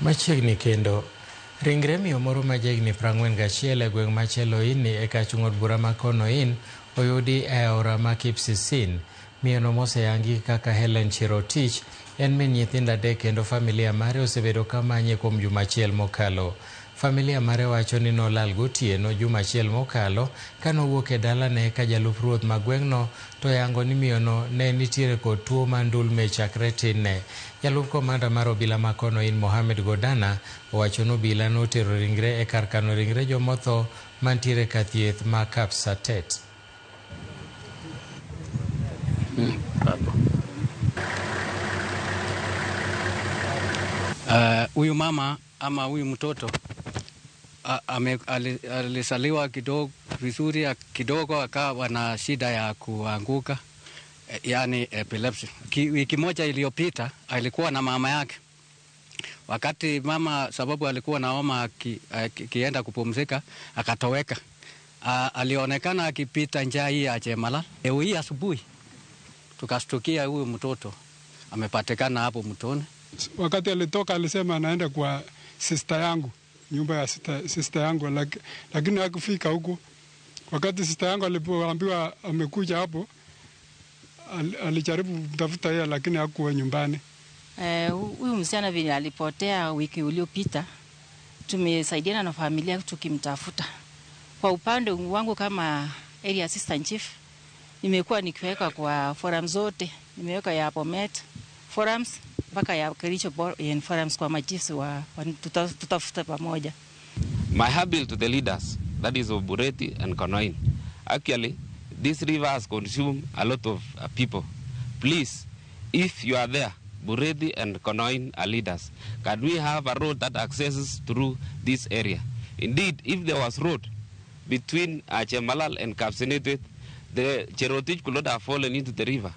Machiegni kendo ringre miyo moro ma jahigni 41 e gweng' ma Cheloin e kachung'od bura ma Konoin oyudi e aora ma Kipsisin. Miyono moseyangi kaka Helen Cherotich en min nyithindo 3 kendo familia mare osebedo ka manye kuom juma achiel mokalo. Familia mare wacho ni nolal gotieno juma achiel mokalo ka nowuok e dalane ka jalup ruoth ma gweng'no to yango ni miyono ne nitiere kod tuo mar ndulme chakre tin-ne. Jalup komanda mar obila ma Konoin Mohamed Godana owacho ni obila notero ringre e kar kano ringre jomotho mantiere ka thieth ma Kapsatet. Huyu mama ama huyu mtoto alisaliwa kidogo vizuri, kidogo akawa na shida ya kuanguka, yani epilepsy. Wiki moja iliyopita alikuwa na mama yake. Wakati mama, sababu alikuwa na homa, kienda kupumzika akatoweka. Alionekana akipita njia hii ya Chemalal. Hii asubuhi tukastukia huyu mtoto amepatikana hapo mtoni. Wakati alitoka alisema anaenda kwa sister yangu, nyumba ya sister yangu, lakini hakufika huko. Wakati sister yangu alipoambiwa amekuja hapo, alijaribu kutafuta yeye lakini hakuwa nyumbani. Huyu msichana vile alipotea wiki iliyopita, tumesaidiana na familia tukimtafuta. Kwa upande wangu kama area assistant chief, nimekuwa nikiweka kwa forums zote, nimeweka ya Bomet forums mpaka ya Kericho forums kwa machiefs wa tutafuta pamoja. My appeal to the leaders, that is of Bureti and Konoin. Actually, this river has consumed a lot of people. Please, if you are there, Bureti and Konoin are leaders, can we have a road that accesses through this area? Indeed, if there was road between Chemalal and Kapsatet, the Cherotich could not have fallen into the river.